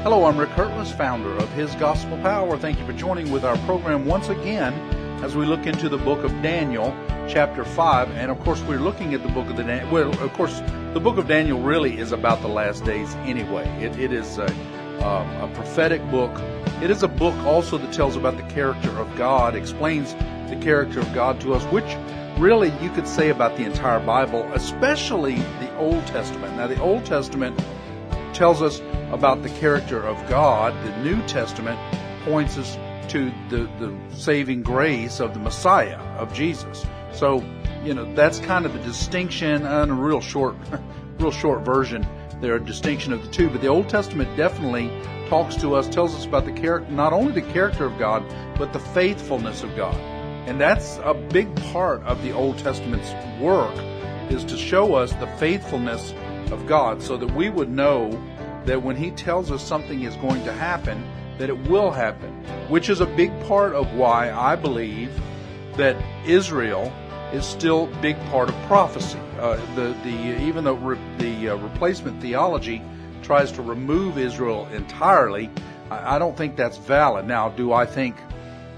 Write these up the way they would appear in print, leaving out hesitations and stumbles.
Hello, I'm Rick Hertless, founder of His Gospel Power. Thank you for joining with our program once again as we look into the book of Daniel, chapter 5. And of course, we're looking at the book of the book of Daniel really is about the last days anyway. It is a prophetic book. It is a book also that tells about the character of God, explains the character of God to us, which really you could say about the entire Bible, especially the Old Testament. Now, the Old Testament tells us about the character of God. The New Testament points us to the saving grace of the Messiah, of Jesus. So, that's kind of the distinction, and a real short version there, a distinction of the two. But the Old Testament definitely talks to us, tells us about the character, not only the character of God, but the faithfulness of God. And that's a big part of the Old Testament's work, is to show us the faithfulness of God, so that we would know that when He tells us something is going to happen, that it will happen, which is a big part of why I believe that Israel is still a big part of prophecy. Even though the replacement theology tries to remove Israel entirely, I don't think that's valid. Now, do I think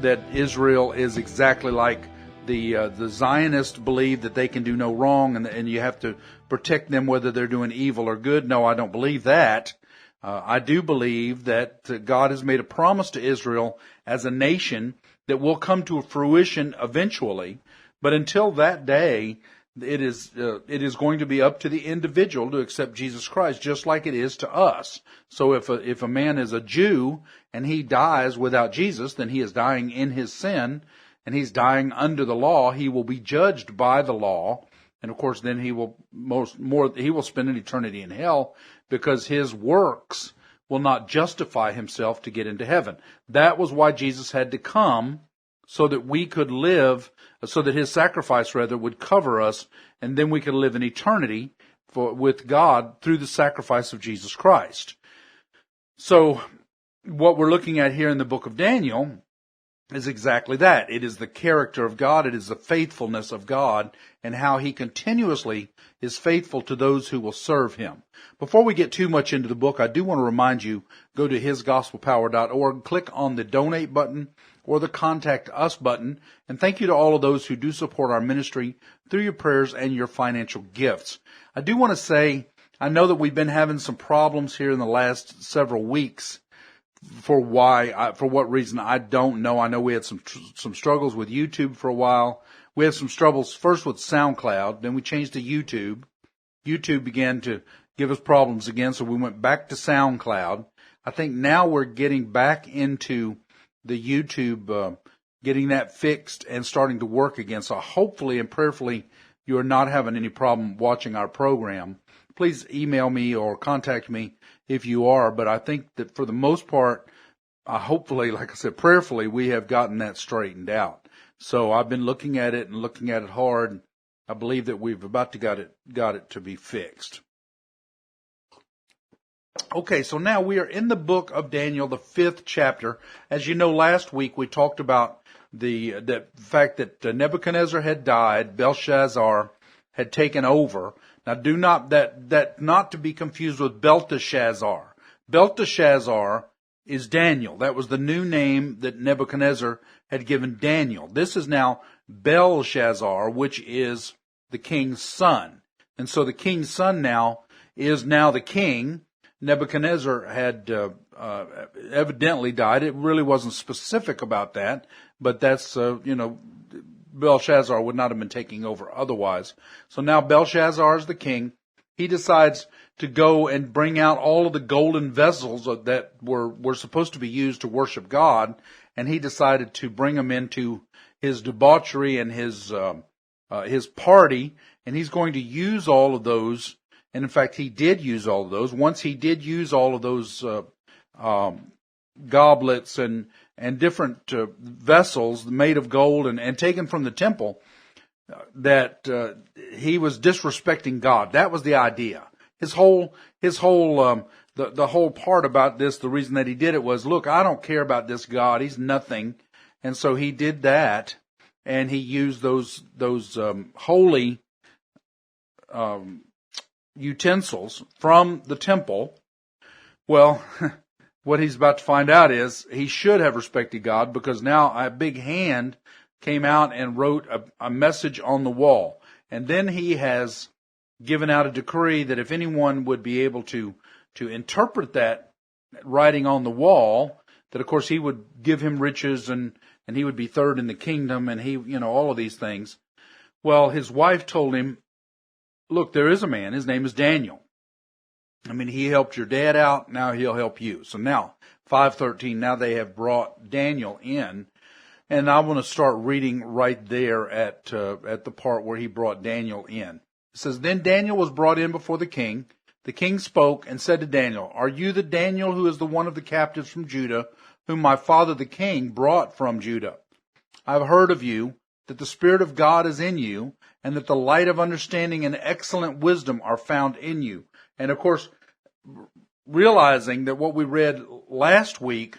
that Israel is exactly like the Zionists believe, that they can do no wrong and you have to protect them whether they're doing evil or good? No, I don't believe that. I do believe that God has made a promise to Israel as a nation that will come to fruition eventually. But until that day, it is going to be up to the individual to accept Jesus Christ, just like it is to us. So if a man is a Jew and he dies without Jesus, then he is dying in his sin, and he's dying under the law. He will be judged by the law, and of course, then he will spend an eternity in hell, because his works will not justify himself to get into heaven. That was why Jesus had to come, so that we could live, so that His sacrifice would cover us, and then we could live in eternity with God through the sacrifice of Jesus Christ. So what we're looking at here in the book of Daniel is exactly that. It is the character of God. It is the faithfulness of God, and how He continuously is faithful to those who will serve Him. Before we get too much into the book, I do want to remind you, go to hisgospelpower.org, click on the donate button or the contact us button, and thank you to all of those who do support our ministry through your prayers and your financial gifts. I do want to say, I know that we've been having some problems here in the last several weeks. For what reason, I don't know. I know we had some struggles with YouTube for a while. We had some struggles first with SoundCloud, then we changed to YouTube. YouTube began to give us problems again, so we went back to SoundCloud. I think now we're getting back into the YouTube, getting that fixed and starting to work again. So hopefully and prayerfully you are not having any problem watching our program. Please email me or contact me if you are, but I think that for the most part, hopefully, like I said, prayerfully, we have gotten that straightened out. So I've been looking at it and looking at it hard. I believe that we've about to got it to be fixed. Okay, so now we are in the book of Daniel, the 5th chapter. As you know, last week we talked about the fact that Nebuchadnezzar had died, Belshazzar had taken over. Now, do not not to be confused with Belteshazzar. Belteshazzar is Daniel. That was the new name that Nebuchadnezzar had given Daniel. This is now Belshazzar, which is the king's son. And so the king's son is now the king. Nebuchadnezzar had evidently died. It really wasn't specific about that, but that's, Belshazzar would not have been taking over otherwise. So now Belshazzar is the king. He decides to go and bring out all of the golden vessels that were supposed to be used to worship God, and he decided to bring them into his debauchery and his party, and he's going to use all of those. And in fact, he did use all of those. Once he did use all of those goblets and different vessels made of gold and taken from the temple, that he was disrespecting God. That was the idea. The whole part about this, the reason that he did it was, look, I don't care about this God. He's nothing. And so he did that, and he used those holy utensils from the temple. Well, what he's about to find out is he should have respected God, because now a big hand came out and wrote a message on the wall. And then he has given out a decree that if anyone would be able to interpret that writing on the wall, that of course he would give him riches and he would be third in the kingdom, and he, all of these things. Well, his wife told him, look, there is a man, his name is Daniel. I mean, he helped your dad out, now he'll help you. So now, 5:13, now they have brought Daniel in. And I want to start reading right there at the part where he brought Daniel in. It says, Then Daniel was brought in before the king. The king spoke and said to Daniel, Are you the Daniel who is the one of the captives from Judah, whom my father the king brought from Judah? I have heard of you, that the Spirit of God is in you, and that the light of understanding and excellent wisdom are found in you. And of course, realizing that what we read last week,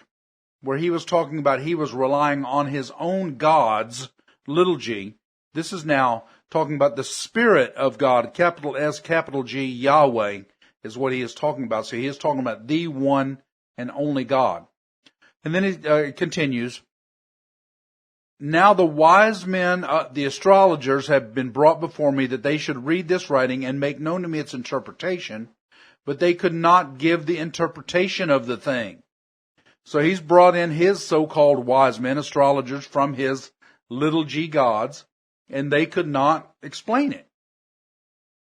where he was talking about he was relying on his own gods, little g, this is now talking about the Spirit of God, capital S, capital G, Yahweh, is what he is talking about. So he is talking about the one and only God. And then he continues, Now the wise men, the astrologers, have been brought before me that they should read this writing and make known to me its interpretation, but they could not give the interpretation of the thing. So he's brought in his so-called wise men, astrologers, from his little g gods, and they could not explain it.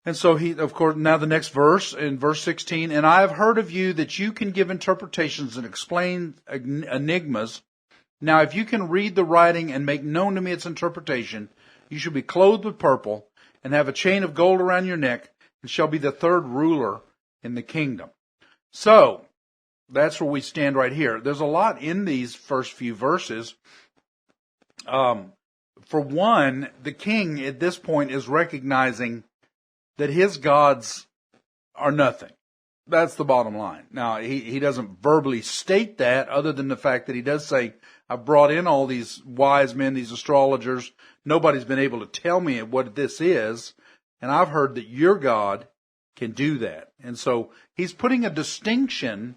And so he, of course, now the next verse, in verse 16, And I have heard of you that you can give interpretations and explain enigmas. Now if you can read the writing and make known to me its interpretation, you shall be clothed with purple, and have a chain of gold around your neck, and shall be the third ruler in the kingdom. So, that's where we stand right here. There's a lot in these first few verses. For one, the king at this point is recognizing that his gods are nothing. That's the bottom line. Now, he doesn't verbally state that, other than the fact that he does say, I've brought in all these wise men, these astrologers. Nobody's been able to tell me what this is. And I've heard that your God can do that. And so he's putting a distinction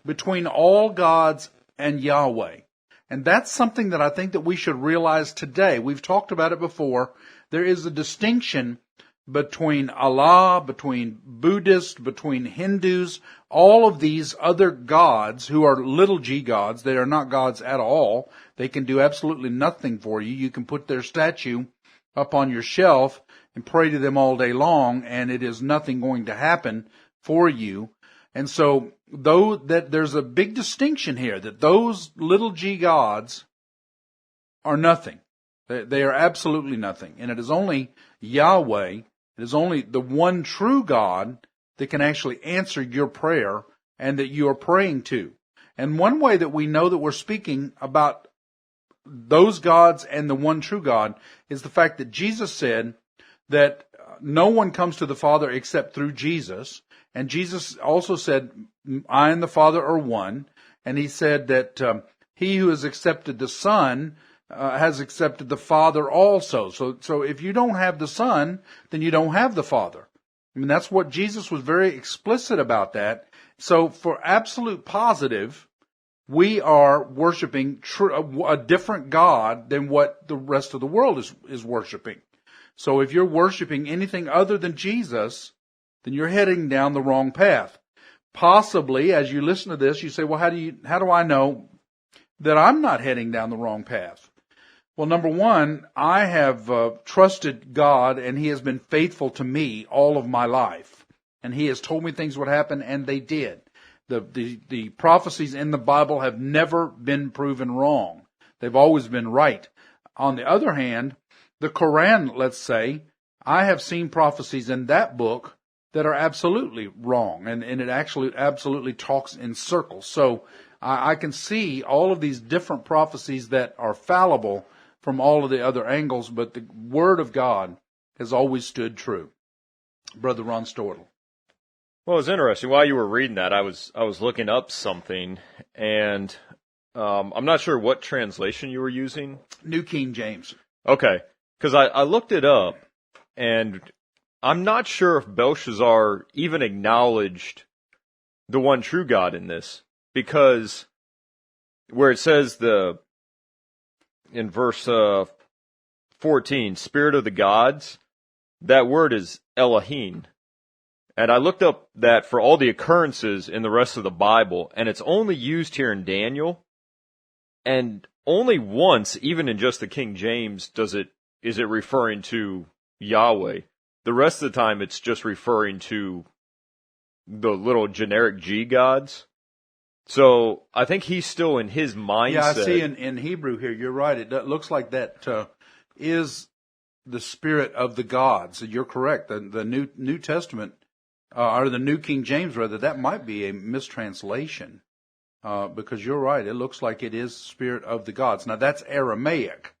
between all gods and Yahweh. And that's something that I think that we should realize today. We've talked about it before. There is a distinction between Allah, between Buddhists, between Hindus, all of these other gods who are little g gods. They are not gods at all. They can do absolutely nothing for you. You can put their statue up on your shelf and pray to them all day long, and it is nothing going to happen for you. And so, though that there's a big distinction here, that those little g gods are nothing. They are absolutely nothing. And it is only Yahweh, it is only the one true God that can actually answer your prayer and that you are praying to. And one way that we know that we're speaking about those gods and the one true God is the fact that Jesus said that no one comes to the Father except through Jesus. And Jesus also said, I and the Father are one. And he said that he who has accepted the Son has accepted the Father also. So if you don't have the Son, then you don't have the Father. I mean, that's what Jesus was very explicit about that. So for absolute positive, we are worshiping a different God than what the rest of the world is worshiping. So if you're worshiping anything other than Jesus, then you're heading down the wrong path. Possibly, as you listen to this, you say, well, how do I know that I'm not heading down the wrong path? Well, number one, I have trusted God, and He has been faithful to me all of my life. And He has told me things would happen, and they did. The prophecies in the Bible have never been proven wrong. They've always been right. On the other hand, the Quran, let's say, I have seen prophecies in that book that are absolutely wrong, and it actually absolutely talks in circles. So I can see all of these different prophecies that are fallible from all of the other angles, but the Word of God has always stood true. Brother Ron Stortle. Well, it was interesting. While you were reading that, I was looking up something, and I'm not sure what translation you were using. New King James. Okay, because I looked it up, and I'm not sure if Belshazzar even acknowledged the one true God in this. because where it says in verse 14, Spirit of the gods, that word is Elohim. And I looked up that for all the occurrences in the rest of the Bible, and it's only used here in Daniel, and only once, even in just the King James, is it referring to Yahweh. The rest of the time, it's just referring to the little generic G gods. So I think he's still in his mindset. Yeah, I see in Hebrew here, you're right. It looks like that is the spirit of the gods. You're correct. The New Testament, or the New King James, rather, that might be a mistranslation. Because you're right. It looks like it is spirit of the gods. Now, that's Aramaic.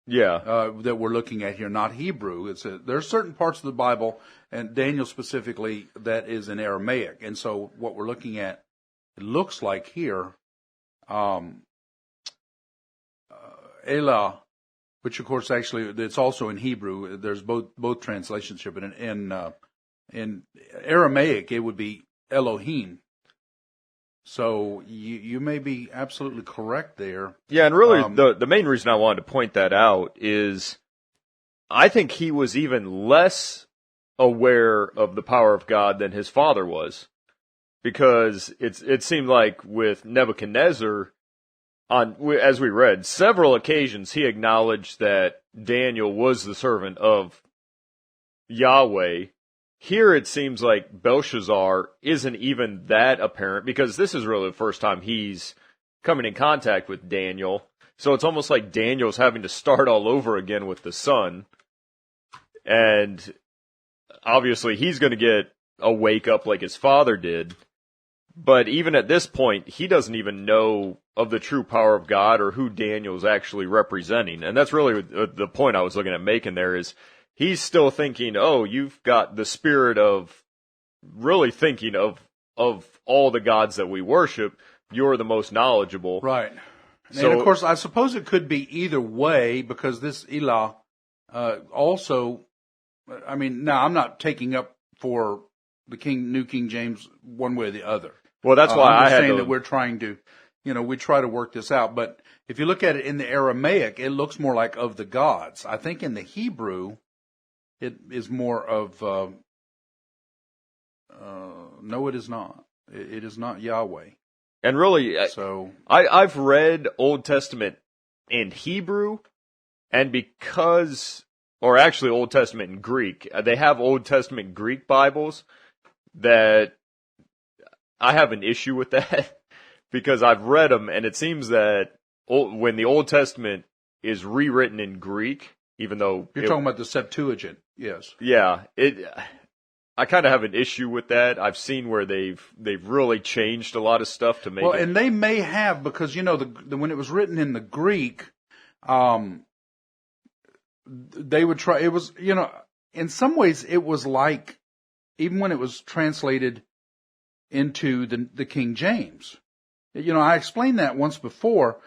Yeah. That we're looking at here, not Hebrew. There are certain parts of the Bible, and Daniel specifically, that is in Aramaic. And so what we're looking at, it looks like here, Elah, which of course actually it's also in Hebrew. There's both translations here, but in Aramaic it would be Elohim. So you may be absolutely correct there. Yeah, and really the main reason I wanted to point that out is I think he was even less aware of the power of God than his father was. Because it seemed like with Nebuchadnezzar, as we read, several occasions he acknowledged that Daniel was the servant of Yahweh. Here it seems like Belshazzar isn't even that apparent, because this is really the first time he's coming in contact with Daniel. So it's almost like Daniel's having to start all over again with the son. And obviously he's going to get a wake up like his father did. But even at this point, he doesn't even know of the true power of God or who Daniel's actually representing. And that's really the point I was looking at making there is he's still thinking, oh, you've got the spirit of really thinking of all the gods that we worship. You're the most knowledgeable. Right. So, and of course, I suppose it could be either way, because this Elah also, I mean, now I'm not taking up for the New King James one way or the other. Well, that's why I'm I had saying to... that we're trying to, we try to work this out. But if you look at it in the Aramaic, it looks more like of the gods. I think in the Hebrew, it is more of, no, it is not. It is not Yahweh. And really, so I've read Old Testament in Hebrew, and or actually Old Testament in Greek. They have Old Testament Greek Bibles that I have an issue with that because I've read them, and it seems that when the Old Testament is rewritten in Greek, even though you're talking about the Septuagint, yes. Yeah, I kind of have an issue with that. I've seen where they've really changed a lot of stuff to make it. And they may have, because when it was written in the Greek, they would try. It was in some ways it was like, even when it was translated into the King James. I explained that once before.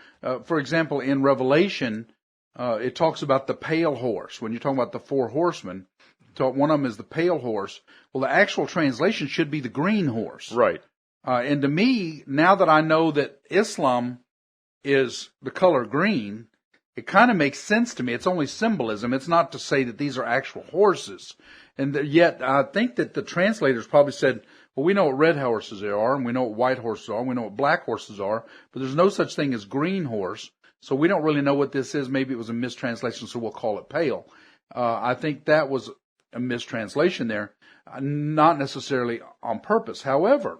For example, in Revelation, it talks about the pale horse. When you're talking about the four horsemen, one of them is the pale horse. Well, the actual translation should be the green horse. Right. And to me, now that I know that Islam is the color green, it kind of makes sense to me. It's only symbolism. It's not to say that these are actual horses. And yet, I think that the translators probably said, well, we know what red horses are, and we know what white horses are, and we know what black horses are, but there's no such thing as green horse, so we don't really know what this is. Maybe it was a mistranslation, so we'll call it pale. I think that was a mistranslation there, not necessarily on purpose. However,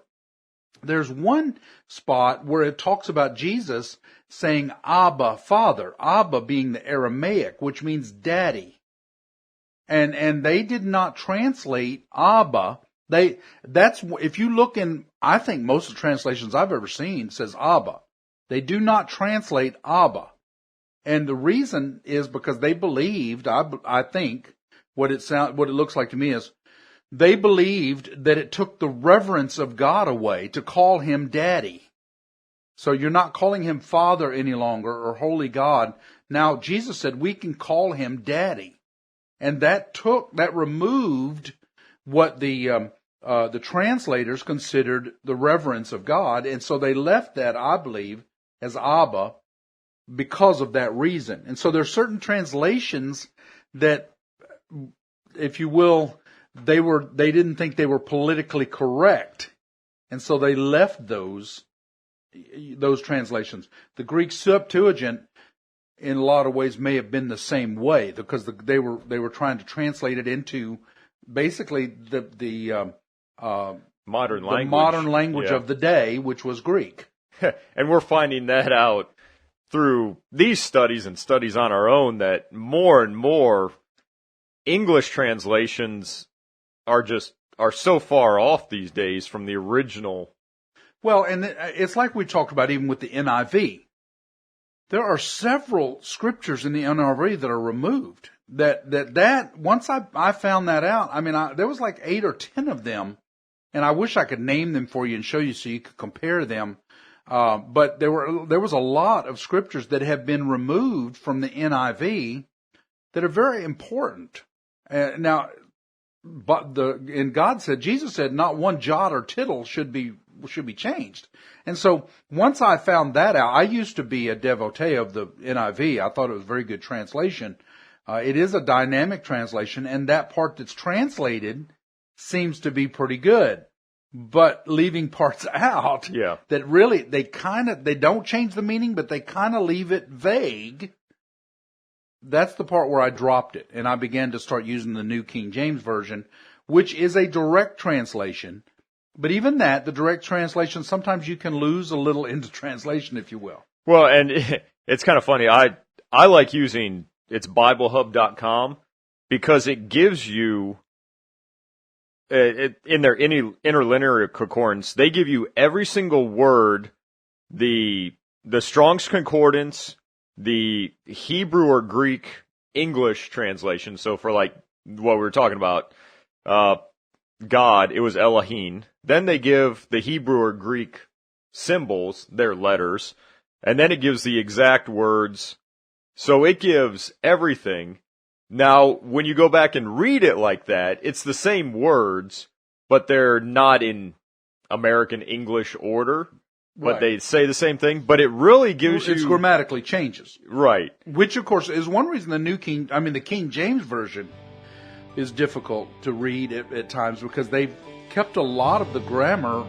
there's one spot where it talks about Jesus saying Abba, Father, Abba being the Aramaic, which means daddy. And they did not translate Abba. If you look in, I think most of the translations I've ever seen says Abba. They do not translate Abba. And the reason is because they believed, I think, what it looks like to me is, they believed that it took the reverence of God away to call him daddy. So you're not calling him Father any longer, or Holy God. Now, Jesus said we can call him daddy. And that removed what the the translators considered the reverence of God, and so they left that, I believe, as Abba because of that reason. And so there are certain translations that, if you will, they didn't think they were politically correct, and so they left those translations. The Greek Septuagint, in a lot of ways, may have been the same way, because they were trying to translate it into basically the modern language of the day, which was Greek. And we're finding that out through these studies and studies on our own, that more and more English translations are so far off these days from the original. Well, and it's like we talked about even with the NIV. There are several scriptures in the NIV that are removed. That once I found that out, I mean, there was like 8 or 10 of them, and I wish I could name them for you and show you so you could compare them. But there was a lot of scriptures that have been removed from the NIV that are very important. Now, and God said, Jesus said, not one jot or tittle should be changed. And so once I found that out, I used to be a devotee of the NIV. I thought it was a very good translation. It is a dynamic translation, and that part that's translated seems to be pretty good. But leaving parts out that really, they don't change the meaning, but they kind of leave it vague. That's the part where I dropped it, and I began to start using the New King James Version, which is a direct translation. But even that, the direct translation, sometimes you can lose a little into translation, if you will. Well, and it's kind of funny. I like using, it's BibleHub.com, because it gives you, in their interlinear concordance, they give you every single word, the Strong's Concordance, the Hebrew or Greek English translation. So for like what we were talking about, God, it was Elohim. Then they give the Hebrew or Greek symbols, their letters, and then it gives the exact words. So it gives everything. Now, when you go back and read it like that, it's the same words, but they're not in American English order. But Right. They say the same thing, but it really gives It's you... grammatically changes. Right. Which, of course, is one reason the King James Version is difficult to read at times, because they've kept a lot of the grammar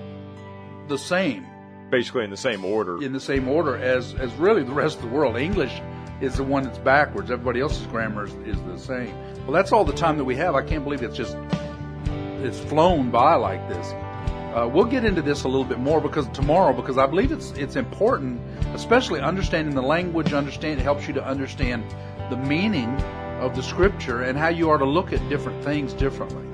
the same. Basically in the same order. In the same order as really the rest of the world. English is the one that's backwards. Everybody else's grammar is the same. Well, that's all the time that we have. I can't believe it's flown by like this. We'll get into this a little bit more tomorrow, because I believe it's important, especially understanding the language. It helps you to understand the meaning of the scripture and how you are to look at different things differently.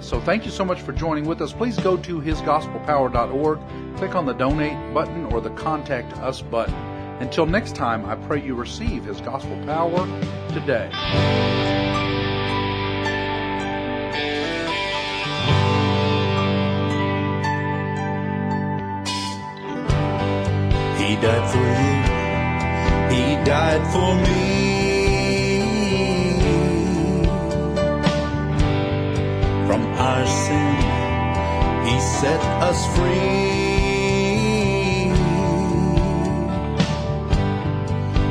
So thank you so much for joining with us. Please go to hisgospelpower.org, click on the donate button or the contact us button. Until next time, I pray you receive His gospel power today. He died for you. He died for me. From our sin, He set us free.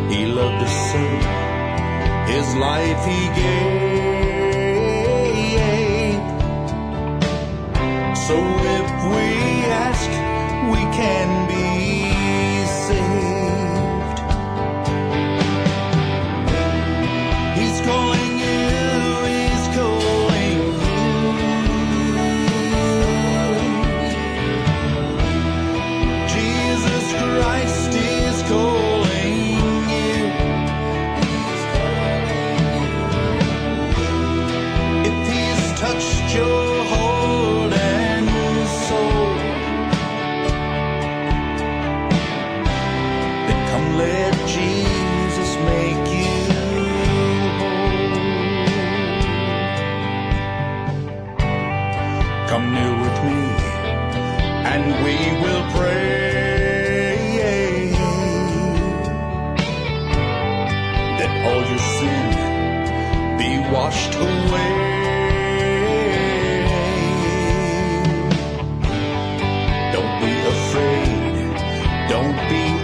He loved us so, His life He gave. So if we ask, we can be saved. He's calling you, He's calling you. Jesus Christ is calling you. If He's touched your heart and soul, then come let Jesus make you whole. Come kneel with me and we will pray that all your sin be washed away. won't be